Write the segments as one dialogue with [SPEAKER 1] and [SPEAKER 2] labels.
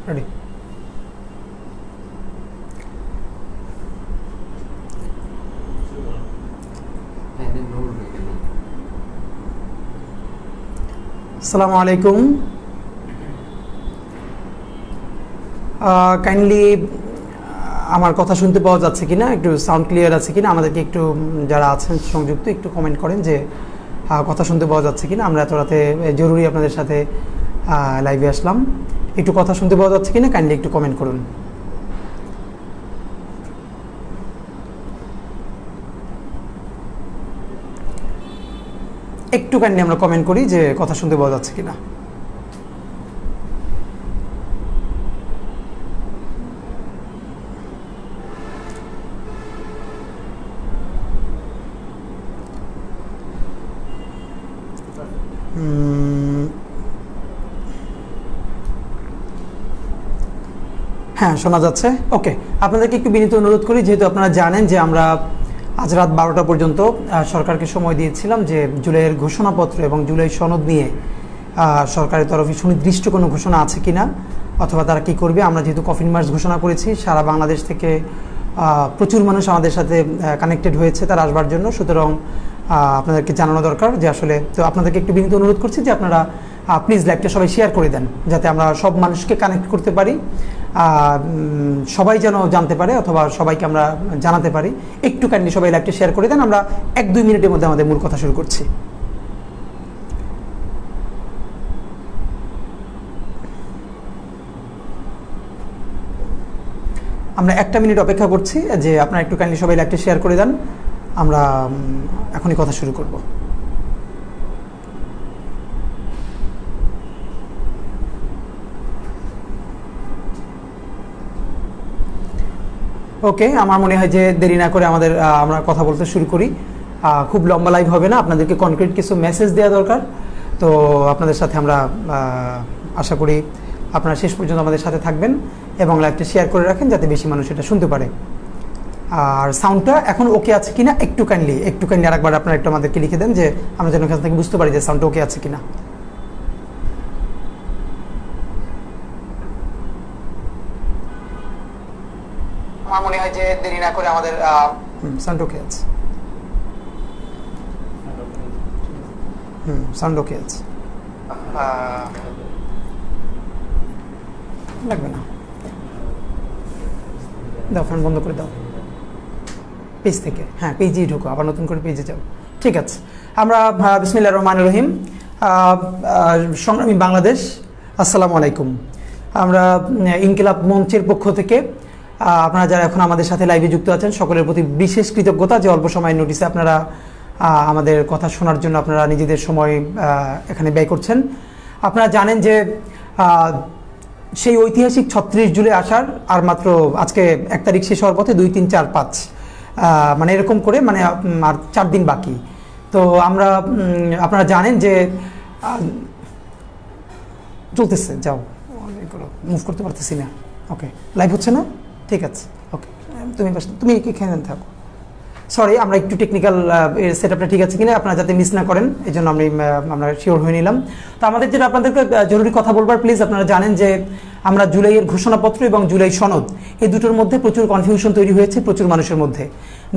[SPEAKER 1] Ready. আসসালামু আলাইকুম। Kindly আমার কথা শুনতে পাওয়া যাচ্ছে কিনা, একটু সাউন্ড ক্লিয়ার আছে কিনা, আমাদেরকে একটু যারা আছেন সংযুক্ত একটু কমেন্ট করেন যে কথা শুনতে পাওয়া যাচ্ছে কিনা। আমরা এত রাতে জরুরি আপনাদের সাথে লাইভে আসলাম, একটু কথা শুনতে পাওয়া যাচ্ছে কিনা কাইন্ডলি একটু কমেন্ট করুন। একটু কাইন্ডলি আমরা কমেন্ট করি যে কথা শুনতে পাওয়া যাচ্ছে কিনা। হ্যাঁ, শোনা যাচ্ছে। ওকে, আপনাদেরকে একটু বিনীত অনুরোধ করি, যেহেতু আপনারা জানেন যে আমরা আজ রাত 12টা পর্যন্ত সরকারকে সময় দিয়েছিলাম যে জুলাইয়ের ঘোষণাপত্র এবং জুলাই সনদ নিয়ে সরকারের তরফে সুনির্দিষ্ট কোনো ঘোষণা আছে কিনা অথবা তারা কি করবে। আমরা যেহেতু কফিন মার্চ ঘোষণা করেছি, সারা বাংলাদেশ থেকে প্রচুর মানুষ আমাদের সাথে কানেক্টেড হয়েছে তার আসবার জন্য, সুতরাং আপনাদেরকে জানানো দরকার যে আসলে, তো আপনাদেরকে একটু বিনীত অনুরোধ করছি যে আপনারা প্লিজ লাইভটা সবাই শেয়ার করে দেন, যাতে আমরা সব মানুষকে কানেক্ট করতে পারি, সবাই যেন জানতে পারে অথবা সবাইকে আমরা জানাতে পারি। একটু কাইন্ডলি সবাই লাইভটা শেয়ার করে দেন। আমরা 1-2 মিনিটের মধ্যে আমাদের মূল কথা শুরু করছি। আমরা 1টা মিনিট অপেক্ষা করছি যে আপনারা একটু কাইন্ডলি সবাই লাইভটা শেয়ার করে দেন, আমরা এখনই কথা শুরু করব। ওকে, আমার মনে হয় যে দেরি না করে আমরা কথা বলতে শুরু করি। খুব লম্বা লাইভ হবে না, আপনাদেরকে কনক্রিট কিছু মেসেজ দেওয়া দরকার। তো আপনাদের সাথে আমরা আশা করি আপনারা শেষ পর্যন্ত আমাদের সাথে থাকবেন এবং লাইভটা শেয়ার করে রাখেন যাতে বেশি মানুষ এটা শুনতে পারে। আর সাউন্ডটা এখন ওকে আছে কিনা একটু কাইন্ডলি আরেকবার আপনারা একটু আমাদেরকে লিখে দেন যে আমরা যেন এখান থেকে বুঝতে পারি যে সাউন্ডটা ওকে আছে কিনা। আমার মনে হয় যে দেরি না করে আমাদের সাউন্ড ওকে আছে। সাউন্ড ওকে আছে, লাগবে না, দাও ফোন বন্ধ করে দাও পেজ থেকে। হ্যাঁ, পেজেই ঢুকো, আবার নতুন করে পেজে যাও। ঠিক আছে, আমরা বিসমিল্লাহির রহমানির রহিম। সংগ্রামী বাংলাদেশ, আসসালামু আলাইকুম। আমরা ইনকিলাব মঞ্চের পক্ষ থেকে আপনারা যারা এখন আমাদের সাথে লাইভে যুক্ত আছেন সকলের প্রতি বিশেষ কৃতজ্ঞতা যে অল্প সময়ের নোটিসে আপনারা আমাদের কথা শোনার জন্য আপনারা নিজেদের সময় এখানে ব্যয় করছেন। আপনারা জানেন যে সেই ঐতিহাসিক 36 জুলাই আসার আর মাত্র আজকে 1 তারিখ শেষ হওয়ার পথে 2, 3, 4, 5 মানে এরকম করে মানে আর 4 দিন বাকি। তো আপনারা জানেন যে চলতেছে, যাও মুভ করতে পারতেছি না। ওকে, লাইভ হচ্ছে না, ঠিক আছে। ওকে, তুমি এখানে থাকো। সরি, আমরা একটু টেকনিক্যাল সেটআপটা ঠিক আছে কিনা আপনারা যাতে মিস না করেন, এই জন্য আমরা শিওর হয়ে নিলাম। তো আমাদের যেটা আপনাদেরকে জরুরি কথা বলবার, প্লিজ আপনারা জানেন যে আমরা জুলাইয়ের ঘোষণাপত্র এবং জুলাই সনদ এই দুটোর মধ্যে প্রচুর কনফিউশন তৈরি হয়েছে প্রচুর মানুষের মধ্যে।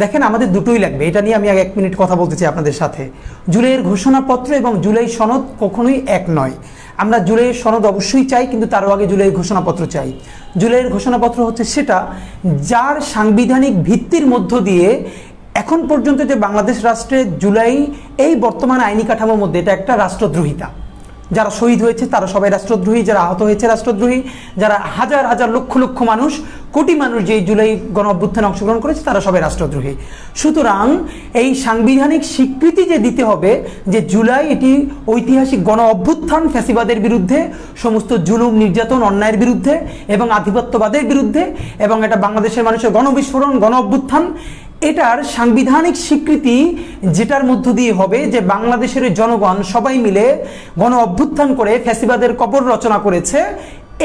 [SPEAKER 1] দেখেন, আমাদের দুটোই লাগবে, এটা নিয়ে আমি 1 মিনিট কথা বলতে চাই আপনাদের সাথে। জুলাইয়ের ঘোষণাপত্র এবং জুলাই সনদ কখনোই এক নয়। আমরা জুলাইয়ের সনদ অবশ্যই চাই, কিন্তু তারও আগে জুলাইয়ের ঘোষণাপত্র চাই। জুলাইয়ের ঘোষণাপত্র হচ্ছে সেটা যার সাংবিধানিক ভিত্তির মধ্য দিয়ে এখন পর্যন্ত যে বাংলাদেশ রাষ্ট্রে জুলাই এই বর্তমান আইনি কাঠামোর মধ্যে এটা একটা রাষ্ট্রদ্রোহিতা। যারা শহীদ হয়েছে তারা সবাই রাষ্ট্রদ্রোহী, যারা আহত হয়েছে রাষ্ট্রদ্রোহী, যারা হাজার হাজার লক্ষ লক্ষ মানুষ, কোটি মানুষ যে জুলাই গণ অভ্যুত্থানে অংশগ্রহণ করেছে তারা সবাই রাষ্ট্রদ্রোহী। সুতরাং এই সাংবিধানিক স্বীকৃতি যে দিতে হবে যে জুলাই এটি ঐতিহাসিক গণ অভ্যুত্থান, ফ্যাসিবাদের বিরুদ্ধে, সমস্ত জুলুম নির্যাতন অন্যায়ের বিরুদ্ধে এবং আধিপত্যবাদের বিরুদ্ধে, এবং এটা বাংলাদেশের মানুষের গণবিস্ফোরণ, গণ অভ্যুত্থান, এটার সাংবিধানিক স্বীকৃতি যেটার মধ্য দিয়ে হবে যে বাংলাদেশের জনগণ সবাই মিলে গণ অভ্যুত্থান করে ফ্যাসিবাদের কবর রচনা করেছে,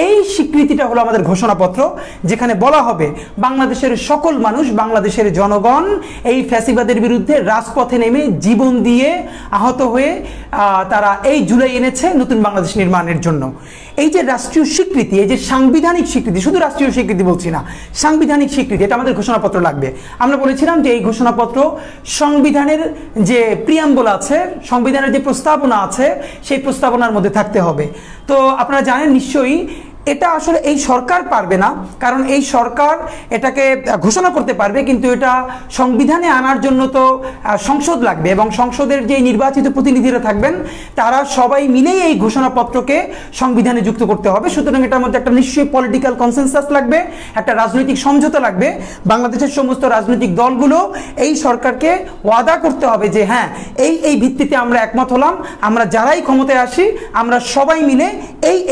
[SPEAKER 1] এই স্বীকৃতিটা হলো আমাদের ঘোষণাপত্র, যেখানে বলা হবে বাংলাদেশের সকল মানুষ, বাংলাদেশের জনগণ এই ফ্যাসিবাদের বিরুদ্ধে রাজপথে নেমে জীবন দিয়ে আহত হয়ে তারা এই জুলাই এনেছে নতুন বাংলাদেশ নির্মাণের জন্য। এই যে রাষ্ট্রীয় স্বীকৃতি, এই যে সাংবিধানিক স্বীকৃতি, শুধু রাষ্ট্রীয় স্বীকৃতি বলছি না, সাংবিধানিক স্বীকৃতি, এটা আমাদের ঘোষণাপত্র লাগবে। আমরা বলেছিলাম যে এই ঘোষণাপত্র সংবিধানের যে প্রিয়াম্বল আছে, সংবিধানের যে প্রস্তাবনা আছে, সেই প্রস্তাবনার মধ্যে থাকতে হবে। তো আপনারা জানেন নিশ্চয়ই এটা আসলে এই সরকার পারবে না, কারণ এই সরকার এটাকে ঘোষণা করতে পারবে, কিন্তু এটা সংবিধানে আনার জন্য তো সংসদ লাগবে, এবং সংসদের যে নির্বাচিত প্রতিনিধিরা থাকবেন তারা সবাই মিলেই এই ঘোষণাপত্রকে সংবিধানে যুক্ত করতে হবে। সুতরাং এটার মধ্যে একটা নিশ্চয়ই পলিটিক্যাল কনসেনসাস লাগবে, একটা রাজনৈতিক সমঝোতা লাগবে। বাংলাদেশের সমস্ত রাজনৈতিক দলগুলো এই সরকারকে ওয়াদা করতে হবে যে হ্যাঁ, এই ভিত্তিতে আমরা একমত হলাম, আমরা যারাই ক্ষমতায় আসি আমরা সবাই মিলে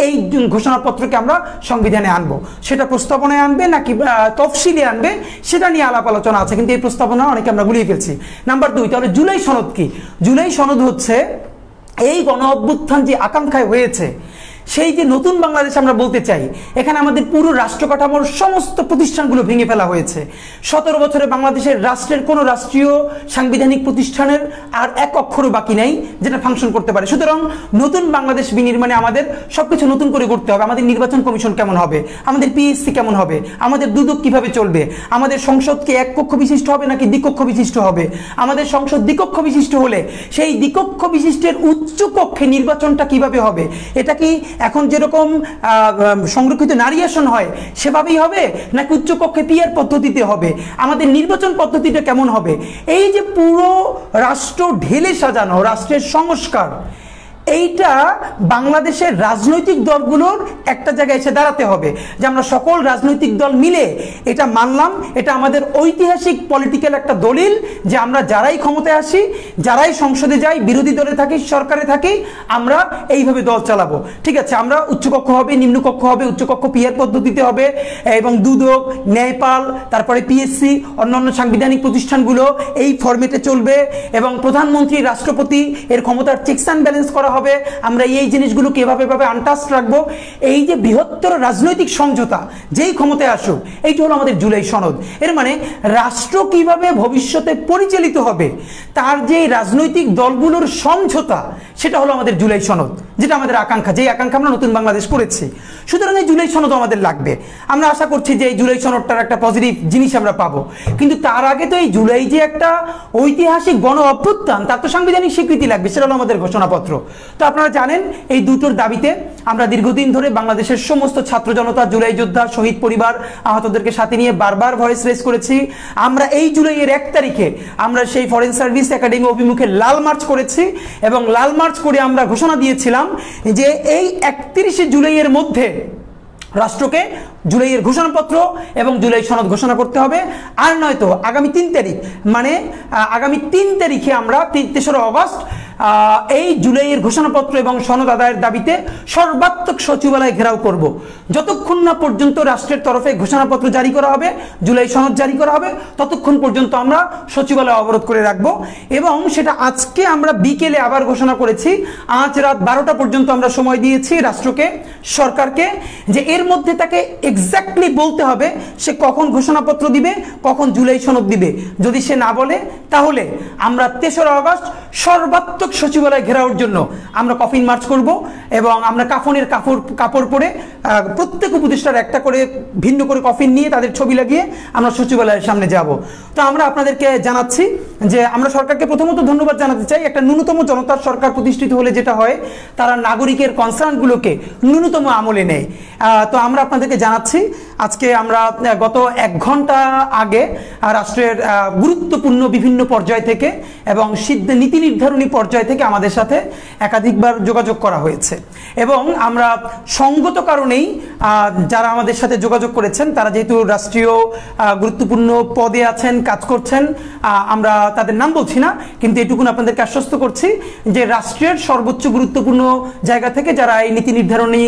[SPEAKER 1] এই ঘোষণাপত্রকে আমরা সংবিধানে আনবো। সেটা প্রস্তাবনায় আনবে নাকি তফসিলে আনবে সেটা নিয়ে আলাপ আলোচনা আছে, কিন্তু এই প্রস্তাবনা অনেকে আমরা গুলিয়ে ফেলছি। নাম্বার 2, তাহলে জুলাই সনদ কি? জুলাই সনদ হচ্ছে এই গণ অভ্যুত্থান যে আকাঙ্ক্ষায় হয়েছে, সেই যে নতুন বাংলাদেশ আমরা বলতে চাই, এখানে আমাদের পুরো রাষ্ট্র কাঠামোর সমস্ত প্রতিষ্ঠানগুলো ভেঙে ফেলা হয়েছে। 17 বছরে বাংলাদেশের রাষ্ট্রের কোনো রাষ্ট্রীয় সাংবিধানিক প্রতিষ্ঠানের আর এক অক্ষরও বাকি নাই যেটা ফাংশন করতে পারে। সুতরাং নতুন বাংলাদেশ বিনির্মাণে আমাদের সবকিছু নতুন করে করতে হবে। আমাদের নির্বাচন কমিশন কেমন হবে, আমাদের পিএসসি কেমন হবে, আমাদের দুদক কিভাবে চলবে, আমাদের সংসদকে এক কক্ষ বিশিষ্ট হবে নাকি দ্বিকক্ষ বিশিষ্ট হবে, আমাদের সংসদ দ্বিকক্ষ বিশিষ্ট হলে সেই দ্বিকক্ষ বিশিষ্টের উচ্চ কক্ষে নির্বাচনটা কিভাবে হবে, এটা কি এখন যেরকম সংরক্ষিত নারী আসন হয় সেভাবেই হবে নাকি উচ্চকক্ষে পিআর পদ্ধতিতে হবে, আমাদের নির্বাচন পদ্ধতিটা কেমন হবে? এই যে পুরো রাষ্ট্র ঢেলে সাজানো রাষ্ট্রের সংস্কার, এইটা বাংলাদেশের রাজনৈতিক দলগুলোর একটা জায়গায় এসে দাঁড়াতে হবে যে আমরা সকল রাজনৈতিক দল মিলে এটা মানলাম, এটা আমাদের ঐতিহাসিক পলিটিক্যাল একটা দলিল যে আমরা যারাই ক্ষমতায় আসি, যারাই সংসদে যাই, বিরোধী দলে থাকি, সরকারে থাকি, আমরা এইভাবে দল চালাবো। ঠিক আছে, আমরা উচ্চকক্ষ হবে, নিম্নকক্ষ হবে, উচ্চকক্ষ পিআর পদ্ধতিতে হবে, এবং দুদক, ন্যায়পাল, তারপরে পিএসসি, অন্যান্য সাংবিধানিক প্রতিষ্ঠানগুলো এই ফরম্যাটে চলবে, এবং প্রধানমন্ত্রী, রাষ্ট্রপতি এর ক্ষমতার চেকস অ্যান্ড ব্যালেন্স করা হবে। আমরা এই জিনিসগুলোকে এভাবে আনটাস্ট রাখবো। এই যে বৃহত্তর রাজনৈতিক সমঝোতা যেই ক্ষমতায় আসুক, এইটা হলো আমাদের জুলাই সনদ। এর মানে রাষ্ট্র কিভাবে ভবিষ্যতে পরিচালিত হবে তার যে রাজনৈতিক দলগুলোর সমঝোতা, সেটা হলো আমাদের জুলাই সনদ, যেটা আমাদের আকাঙ্ক্ষা, যে আকাঙ্ক্ষা আমরা নতুন বাংলাদেশ করেছি। সুতরাং এই জুলাই সনদ আমাদের লাগবে। আমরা আশা করছি যে এই জুলাই সনদটার একটা পজিটিভ জিনিস আমরা পাবো, কিন্তু তার আগে তো এই জুলাই যে একটা ঐতিহাসিক গণ অভ্যুত্থান, তার তো সাংবিধানিক স্বীকৃতি লাগবে, সেটা হলো আমাদের ঘোষণাপত্র। তো আপনারা জানেন এই দুটোর দাবিতে আমরা দীর্ঘদিন ধরে বাংলাদেশের সমস্ত ছাত্র জনতা, জুলাই যোদ্ধা, শহীদ পরিবার, আহতদেরকে সাথে নিয়ে বারবার ভয়েস রেজ করেছি। আমরা এই জুলাইয়ের 1 তারিখে আমরা সেই ফরেন সার্ভিস একাডেমি অভিমুখে লাল মার্চ করেছি, এবং লাল মার্চ করে আমরা ঘোষণা দিয়েছিলাম যে এই 31শে জুলাইয়ের মধ্যে রাষ্ট্রকে জুলাইয়ের ঘোষণাপত্র এবং জুলাই সনদ ঘোষণা করতে হবে, আর নয়তো আগামী 3 তারিখ মানে আগামী 3 তারিখে আমরা 3রা অগস্ট এই জুলাইয়ের ঘোষণাপত্র এবং সনদ আদায়ের দাবিতে সর্বাত্মক সচিবালয় ঘেরাও করব। যতক্ষণ না পর্যন্ত রাষ্ট্রের তরফে ঘোষণাপত্র জারি করা হবে, জুলাই সনদ জারি করা হবে, ততক্ষণ পর্যন্ত আমরা সচিবালয় অবরোধ করে রাখবো। এবং সেটা আজকে আমরা বিকেলে আবার ঘোষণা করেছি, আজ রাত 12টা পর্যন্ত আমরা সময় দিয়েছি রাষ্ট্রকে, সরকারকে, যে এর মধ্যে তাকে এক্স্যাক্টলি বলতে হবে সে কখন ঘোষণাপত্র দিবে, কখন জুলাই সনদ দিবে। যদি সে না বলে তাহলে আমরা 3রা অগস্ট সর্বাত্মক সচিবালয় ঘেরাওর জন্য আমরা কফিন মার্চ করব, এবং আমরা কাফনের কাপড় পরে প্রত্যেক উপদেষ্টার একটা করে ভিন্ন করে কফিন নিয়ে তাদের ছবি লাগিয়ে আমরা সচিবালয়ের সামনে যাব। তো আমরা আপনাদেরকে জানাচ্ছি যে আমরা সরকারকে প্রথমত ধন্যবাদ জানাতে চাই। একটা ন্যূনতম জনতার সরকার প্রতিষ্ঠিত হলে যেটা হয়, তারা নাগরিকের কনসার্নগুলোকে ন্যূনতম আমলে নেয়। তো আমরা আপনাদেরকে জানাচ্ছি, আজকে আমরা গত 1 ঘন্টা আগে রাষ্ট্রের গুরুত্বপূর্ণ বিভিন্ন পর্যায় থেকে এবং নীতি নির্ধারণী পর্যায় থেকে আমাদের সাথে একাধিকবার যোগাযোগ করা হয়েছে, এবং আমরা সঙ্গত কারণেই যারা আমাদের সাথে যোগাযোগ করেছেন, তারা যেহেতু রাষ্ট্রীয় গুরুত্বপূর্ণ পদে আছেন, কাজ করছেন, আমরা তাদের নাম বলছি না, কিন্তু এটুকুন আপনাদেরকে আশ্বস্ত করছি যে রাষ্ট্রের সর্বোচ্চ গুরুত্বপূর্ণ জায়গা থেকে যারা এই নীতি নির্ধারণী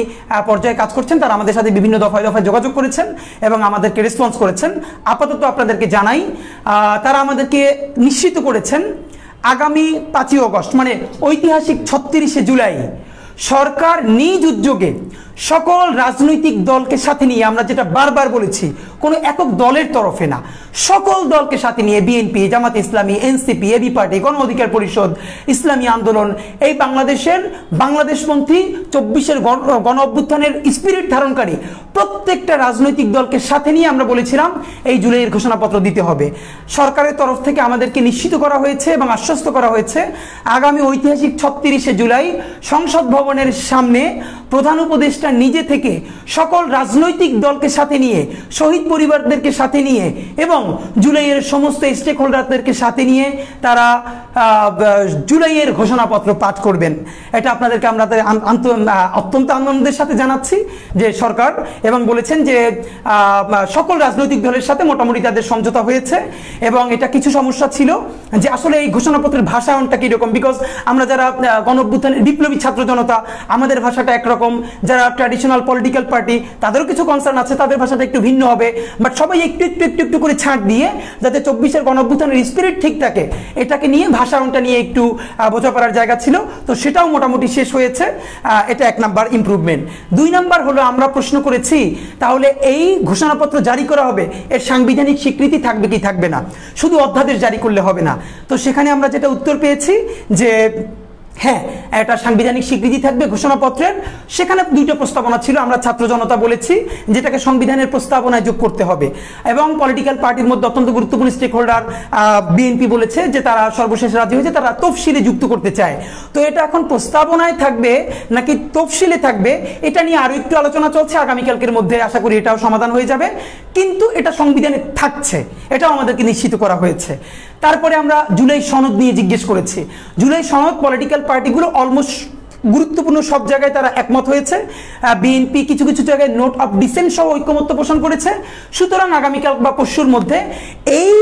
[SPEAKER 1] পর্যায়ে কাজ করছেন, তারা আমাদের সাথে বিভিন্ন দফায় দফায় যোগাযোগ করেছেন এবং আমাদেরকে রেসপন্স করেছেন। আপাতত আপনাদেরকে জানাই, তারা আমাদেরকে নিশ্চিত করেছেন আগামী 5ই অগস্ট মানে ঐতিহাসিক 36শে জুলাই সরকার নিজ উদ্যোগে সকল রাজনৈতিক দলকে সাথে নিয়ে, আমরা যেটা বারবার বলেছি, কোনো একক দলের তরফে না, সকল দলকে সাথে নিয়ে, BNP, Jamaat Islami, NCP, AB party, গণ অধিকার পরিষদ, ইসলামী আন্দোলন, এই বাংলাদেশপন্থী 24-এর গণ অভ্যুত্থানের স্পিরিট ধারণকারী প্রত্যেকটা রাজনৈতিক দলকে সাথে নিয়ে আমরা বলেছিলাম এই জুলাইয়ের ঘোষণাপত্র দিতে হবে। সরকারের তরফ থেকে আমাদেরকে নিশ্চিত করা হয়েছে এবং আশ্বস্ত করা হয়েছে আগামী ঐতিহাসিক 36শে জুলাই সংসদ ভবনের সামনে প্রধান উপদেষ্টা নিজে থেকে সকল রাজনৈতিক দলকে সাথে নিয়ে, শহীদ পরিবারদেরকে সাথে নিয়ে এবং জুলাইয়ের সমস্ত স্টেক হোল্ডারদেরকে সাথে নিয়ে তারা জুলাইয়ের ঘোষণাপত্র পাঠ করবেন। এটা আপনাদেরকে আমরা অত্যন্ত আনন্দের সাথে জানাচ্ছি যে সরকার, এবং বলেছেন যে সকল রাজনৈতিক দলের সাথে মোটামুটি তাদের সমঝোতা হয়েছে এবং এটা কিছু সমস্যা ছিল যে আসলে এই ঘোষণাপত্রের ভাষায়নটা কীরকম, বিকজ আমরা যারা গণ অভ্যুত্থানের বিপ্লবী ছাত্র জনতা, আমাদের ভাষাটা একরকম, যারা ট্র্যাডিশনাল পলিটিক্যাল পার্টি তাদেরও কিছু কনসার্ন আছে, তাদের ভাষাটা একটু ভিন্ন হবে, বাট সবাই একটু একটু একটু একটু করে ছাড় দিয়ে যাতে 24-এর গণ অভ্যুত্থানের স্পিরিট ঠিক থাকে এটাকে নিয়ে, ভাষায়নটা নিয়ে একটু বোঝাপড়ার জায়গা ছিল, তো সেটাও মোটামুটি শেষ হয়েছে। এটা 1 নাম্বার ইমপ্রুভমেন্ট। 2 নাম্বার হলো আমরা প্রশ্ন করেছি তাহলে এই ঘোষণাপত্র জারি করা হবে, এর সাংবিধানিক স্বীকৃতি থাকবে কি থাকবে না, শুধু অধ্যাদেশ জারি করলে হবে না। তো সেখানে আমরা যেটা উত্তর পেয়েছি যে হ্যাঁ, একটা সাংবিধানিক স্বীকৃতি থাকবে ঘোষণাপত্রের। সেখানে 2টা প্রস্তাবনা ছিল, আমরা ছাত্র জনতা বলেছি যেটাকে সংবিধানের প্রস্তাবনায় যোগ করতে হবে, এবং পলিটিক্যাল পার্টির মধ্যে অত্যন্ত গুরুত্বপূর্ণ স্টেক হোল্ডার বিএনপি বলেছে যে তারা সর্বশেষ রাজি হয়েছে, তারা তফসিলে যুক্ত করতে চায়। তো এটা এখন প্রস্তাবনায় থাকবে নাকি তফসিলে থাকবে এটা নিয়ে আরও একটু আলোচনা চলছে, আগামীকালকের মধ্যে আশা করি এটাও সমাধান হয়ে যাবে, কিন্তু এটা সংবিধানে থাকছে, এটাও আমাদেরকে নিশ্চিত করা হয়েছে। তারপরে আমরা জুলাই সনদ নিয়ে জিজ্ঞেস করেছি। জুলাই সনদ পলিটিক্যাল পার্টিগুলো অলমোস্ট গুরুত্বপূর্ণ সব জায়গায় তারা একমত হয়েছে। বিএনপি কিছু কিছু জায়গায় নোট অফ ডিসেন্ট সহ ঐক্যমত্য পোষণ করেছে। সুতরাং আগামীকাল বা পরশুর মধ্যে এই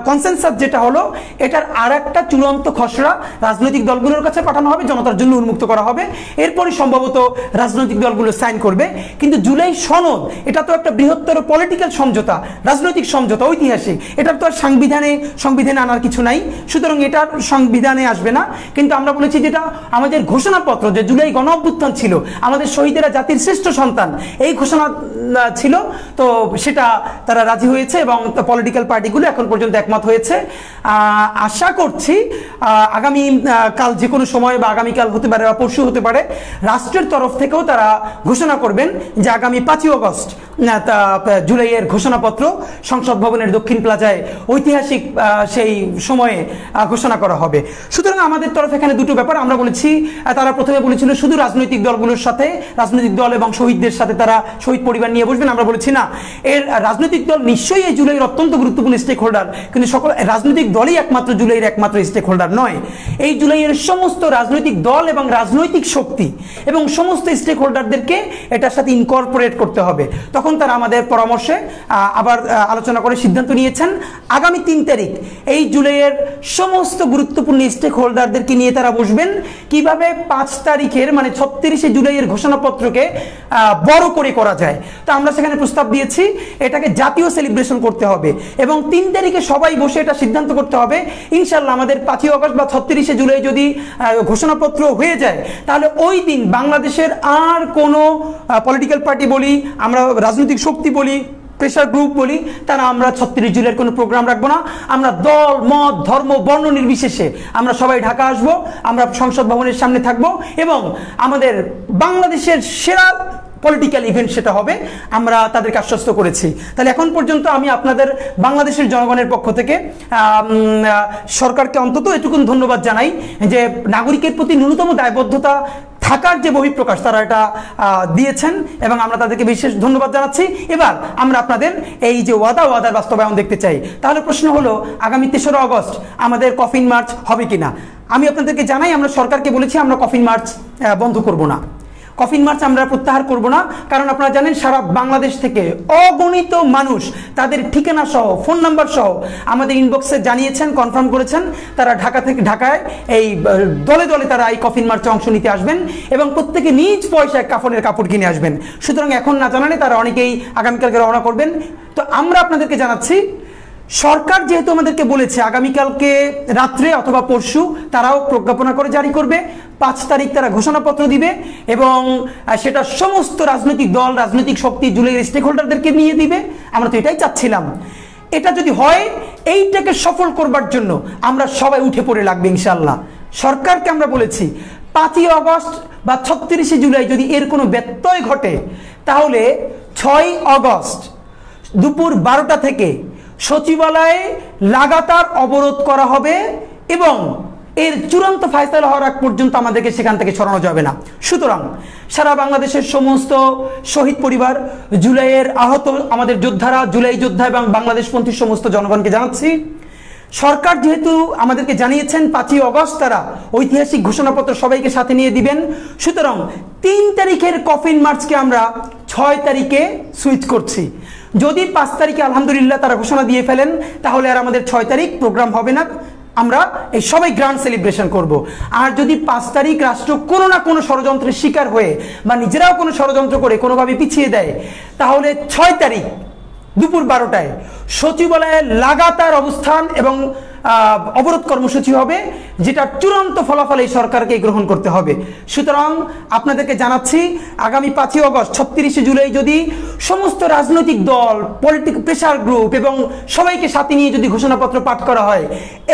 [SPEAKER 1] কনসেনসাস যেটা হলো এটার আর একটা চূড়ান্ত খসড়া রাজনৈতিক দলগুলোর কাছে পাঠানো হবে, জনতার জন্য উন্মুক্ত করা হবে, এরপরই সম্ভবত রাজনৈতিক দলগুলো সাইন করবে। কিন্তু জুলাই সনদ এটা তো একটা বৃহত্তর পলিটিক্যাল সমঝোতা, রাজনৈতিক সমঝোতা, ঐতিহাসিক, এটার তো আর সংবিধানে আনার কিছু নাই, সুতরাং এটার সংবিধানে আসবে না। কিন্তু আমরা বলেছি যেটা আমাদের ঘোষণাপত্র, যে জুলাই গণ অভ্যুত্থান ছিল, আমাদের শহীদেরা জাতির শ্রেষ্ঠ সন্তান, এই ঘোষণা ছিল, তো সেটা তারা রাজি হয়েছে এবং পলিটিক্যাল পার্টিগুলো এখন পর্যন্ত একমত হয়েছে। আশা করছি আগামী কাল যে কোনো সময় বা আগামীকাল হতে পারে বা পরশু হতে পারে, রাষ্ট্রের তরফ থেকেও তারা ঘোষণা করবেন যে আগামী 5ই অগস্ট জুলাইয়ের ঘোষণাপত্র সংসদ ভবনের দক্ষিণ প্লাজায় ঐতিহাসিক সেই সময়ে ঘোষণা করা হবে। সুতরাং আমাদের তরফ এখানে 2টো ব্যাপার আমরা বলেছি। তারা প্রথমে বলেছিল শুধু রাজনৈতিক দলগুলোর সাথে, রাজনৈতিক দল এবং শহীদদের সাথে তারা শহীদ পরিবার নিয়ে বসবেন। আমরা বলেছি না, এর রাজনৈতিক দল নিশ্চয়ই এই জুলাইয়ের অত্যন্ত গুরুত্বপূর্ণ স্টেক হোল্ডার, কিন্তু সকল রাজনৈতিক দলই একমাত্র জুলাইয়ের একমাত্র স্টেক হোল্ডার নয়। এই জুলাইয়ের সমস্ত রাজনৈতিক দল এবং রাজনৈতিক শক্তি এবং সমস্ত স্টেক হোল্ডারদেরকে এটার সাথে ইনকর্পোরেট করতে হবে। তখন তারা আমাদের পরামর্শে আবার আলোচনা করে সিদ্ধান্ত নিয়েছেন আগামী 3 তারিখ এই জুলাইয়ের সমস্ত গুরুত্বপূর্ণ স্টেক হোল্ডারদেরকে নিয়ে তারা বসবেন কিভাবে 5 তারিখের মানে 36শে জুলাইয়ের ঘোষণাপত্রকে বড় করে করা যায়। তো আমরা সেখানে প্রস্তাব দিয়েছি এটাকে জাতীয় সেলিব্রেশন করতে হবে এবং 3 তারিখে সবাই বসে এটা সিদ্ধান্ত করতে হবে। ইনশাল্লাহ আমাদের 5ই অগস্ট বা 36শে জুলাই যদি ঘোষণাপত্র হয়ে যায়, তাহলে ওই দিন বাংলাদেশের আর কোনো পলিটিক্যাল পার্টি বলি, আমরা রাজনৈতিক শক্তি বলি, প্রেশার গ্রুপ বলি, তারা আমরা 36 জুলাইয়ের কোনো প্রোগ্রাম রাখবো না। আমরা দল, মত, ধর্ম, বর্ণ নির্বিশেষে আমরা সবাই ঢাকা আসব, আমরা সংসদ ভবনের সামনে থাকব এবং আমাদের বাংলাদেশের সেরা পলিটিক্যাল ইভেন্ট সেটা হবে, আমরা তাদেরকে আশ্বস্ত করেছি। তাহলে এখন পর্যন্ত আমি আপনাদের বাংলাদেশের জনগণের পক্ষ থেকে সরকারকে অন্তত এটুকুন ধন্যবাদ জানাই যে নাগরিকের প্রতি ন্যূনতম দায়বদ্ধতা থাকার যে বহিঃপ্রকাশ তারা এটা দিয়েছেন এবং আমরা তাদেরকে বিশেষ ধন্যবাদ জানাচ্ছি। এবার আমরা আপনাদের এই যে ওয়াদার বাস্তবায়ন দেখতে চাই। তাহলে প্রশ্ন হলো আগামী 3রা অগস্ট আমাদের কফিন মার্চ হবে কিনা। আমি আপনাদেরকে জানাই আমরা সরকারকে বলেছি আমরা কফিন মার্চ বন্ধ করব না, কফিন মার্চ আমরা প্রত্যাহার করব না, কারণ আপনারা জানেন সারা বাংলাদেশ থেকে অগণিত মানুষ তাদের ঠিকানা সহ ফোন নাম্বার সহ আমাদের ইনবক্সে জানিয়েছেন, কনফার্ম করেছেন তারা ঢাকায় এই দলে দলে তারা এই কফিন মার্চে অংশ নিতে আসবেন এবং প্রত্যেকে নিজ পয়সায় কাফনের কাপড় কিনে আসবেন। সুতরাং এখন না জানালে তারা অনেকেই আগামীকালকে রওনা করবেন। তো আমরা আপনাদেরকে জানাচ্ছি সরকার যেহেতু আমাদেরকে বলেছে আগামীকালকে রাত্রে অথবা পরশু তারাও প্রজ্ঞাপনা করে জারি করবে, 5 তারিখ তারা ঘোষণাপত্র দিবে এবং সেটা সমস্ত রাজনৈতিক দল, রাজনৈতিক শক্তি, জুলাইয়ের স্টেক হোল্ডারদেরকে নিয়ে দিবে। আমরা তো এটাই চাচ্ছিলাম। এটা যদি হয়, এইটাকে সফল করবার জন্য আমরা সবাই উঠে পড়ে লাগবে ইনশাআল্লাহ। সরকারকে আমরা বলেছি 5ই আগস্ট বা 36শে জুলাই যদি এর কোনো ব্যত্যয় ঘটে, তাহলে 6ই আগস্ট দুপুর 12টা থেকে সচিবালয়ে লাগাতার অবরোধ করা হবে এবং এর চূড়ান্ত ফায়সালা হওয়ার আগ পর্যন্ত আমাদেরকে সেখান থেকে সরানো যাবে না। সুতরাং সারা বাংলাদেশের সমস্ত শহীদ পরিবার, জুলাইয়ের আহত আমাদের যোদ্ধারা, জুলাই যোদ্ধা এবং বাংলাদেশপন্থী সমস্ত জনগণকে জানাচ্ছি, সরকার যেহেতু আমাদেরকে জানিয়েছেন 5ই আগস্ট তারা ঐতিহাসিক ঘোষণাপত্র সবাইকে সাথে নিয়ে দিবেন, সুতরাং 3 তারিখের কফিন মার্চকে আমরা 6 তারিখে সুইচ করছি। যদি 5 তারিখে আলহামদুলিল্লাহ তারা ঘোষণা দিয়ে ফেলেন, তাহলে আর আমাদের 6 তারিখ প্রোগ্রাম হবে না, আমরা এই সবাই গ্র্যান্ড সেলিব্রেশন করব। আর যদি 5 তারিখ রাষ্ট্র কোনো না কোনো ষড়যন্ত্রের শিকার হয়ে বা নিজেরাও কোনো ষড়যন্ত্র করে কোনোভাবে পিছিয়ে দেয়, তাহলে 6 তারিখ দুপুর 12টায় সচিবালয়ে লাগাতার অবস্থান এবং অবরোধ কর্মসূচি হবে, যেটা চূড়ান্ত ফলাফল এই সরকারকে গ্রহণ করতে হবে। সুতরাং আপনাদেরকে জানাচ্ছি, আগামী 5ই আগস্ট 36শে জুলাই যদি সমস্ত রাজনৈতিক দল, পলিটিক্যাল প্রেসার গ্রুপ এবং সবাইকে সাথে নিয়ে যদি ঘোষণাপত্র পাঠ করা হয়,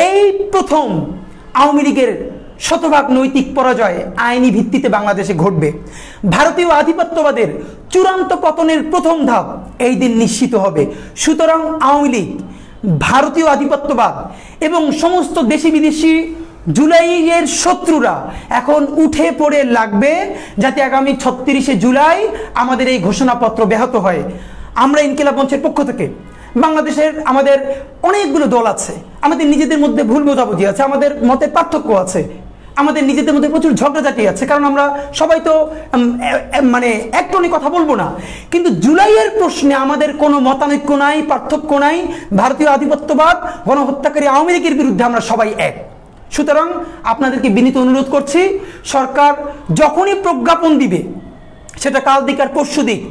[SPEAKER 1] এই প্রথম আওয়ামী লীগের শতভাগ নৈতিক পরাজয় আইনি ভিত্তিতে বাংলাদেশে ঘটবে। ভারতীয় আধিপত্যবাদের চূড়ান্ত পতনের প্রথম ধাপ এই দিন নিশ্চিত হবে। সুতরাং আওয়ামী লীগ, ভারতীয় আধিপত্যবাদ এবং সমস্ত দেশি বিদেশি জুলাইয়ের শত্রুরা এখন উঠে পড়ে লাগবে, যাতে আগামী 36শে জুলাই আমাদের এই ঘোষণাপত্র ব্যাহত হয়। আমরা ইনকিলাব মঞ্চের পক্ষ থেকে বাংলাদেশের আমাদের অনেকগুলো দল আছে, আমাদের নিজেদের মধ্যে ভুল বোঝাবুঝি আছে, আমাদের মতের পার্থক্য আছে, আমাদের নিজেদের মধ্যে প্রচুর ঝগড়াঝাটি আছে, কারণ আমরা সবাই তো মানে এক টনে কথা বলবো না। কিন্তু জুলাইয়ের প্রশ্নে আমাদের কোনো মতানৈক্য নাই, পার্থক্য নাই। ভারতীয় আধিপত্যবাদ, গণহত্যাকারী আওয়ামী লীগের বিরুদ্ধে আমরা সবাই এক। সুতরাং আপনাদেরকে বিনীত অনুরোধ করছি, সরকার যখনই প্রজ্ঞাপন দিবে, সেটা কাল দিক আর পরশু দিক,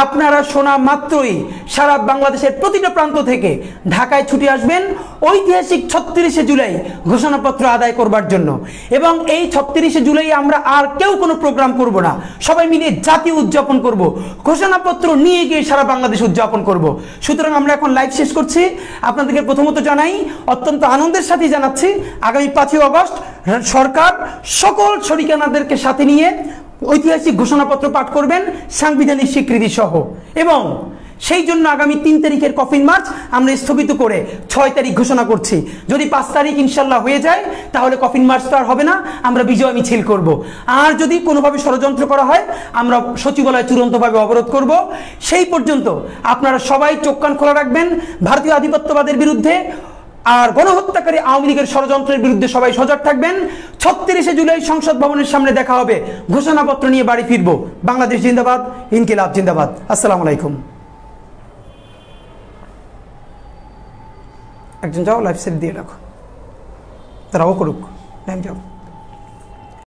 [SPEAKER 1] আপনারা শোনা মাত্রই সারা বাংলাদেশের প্রতিটা প্রান্ত থেকে ঢাকায় ছুটে আসবেন ঐতিহাসিক 36শে জুলাই ঘোষণাপত্র আদায় করবার জন্য। এবং এই 36শে জুলাই আমরা আর কেউ কোনো প্রোগ্রাম করব না, সবাই মিলে জাতীয় উদযাপন করব, ঘোষণাপত্র নিয়ে গিয়ে সারা বাংলাদেশ উদযাপন করব। সুতরাং আমরা এখন লাইভ শেষ করছি। আপনাদেরকে প্রথমত জানাই, অত্যন্ত আনন্দের সাথে জানাচ্ছি, আগামী 5ই আগস্ট সরকার সকল শরিকানাদেরকে সাথে নিয়ে ঐতিহাসিক ঘোষণাপত্র পাঠ করবেন সাংবিধানিক স্বীকৃতি সহ, এবং সেই জন্য আগামী 3 তারিখের কফিন মার্চ আমরা স্থগিত করে 6 তারিখ ঘোষণা করছি। যদি 5 তারিখ ইনশাল্লাহ হয়ে যায়, তাহলে কফিন মার্চ তো আর হবে না, আমরা বিজয় মিছিল করব। আর যদি কোনোভাবে ষড়যন্ত্র করা হয়, আমরা সচিবালয় চূড়ান্তভাবে অবরোধ করব। সেই পর্যন্ত আপনারা সবাই চোখ কান খোলা রাখবেন ভারতীয় আধিপত্যবাদের বিরুদ্ধে, আর গণহত্যাকারী আওয়ামী লীগের ষড়যন্ত্রের বিরুদ্ধে সবাই সজাগ থাকবেন। 36শে জুলাই সংসদ ভবনের সামনে দেখা হবে, ঘোষণাপত্র নিয়ে বাড়ি ফিরবো। বাংলাদেশ জিন্দাবাদ, ইনকিলাব জিন্দাবাদ। আসসালামু আলাইকুম। একজন যাও, লাইভ সেট দিয়ে রাখো, তারাও করুক, যাও।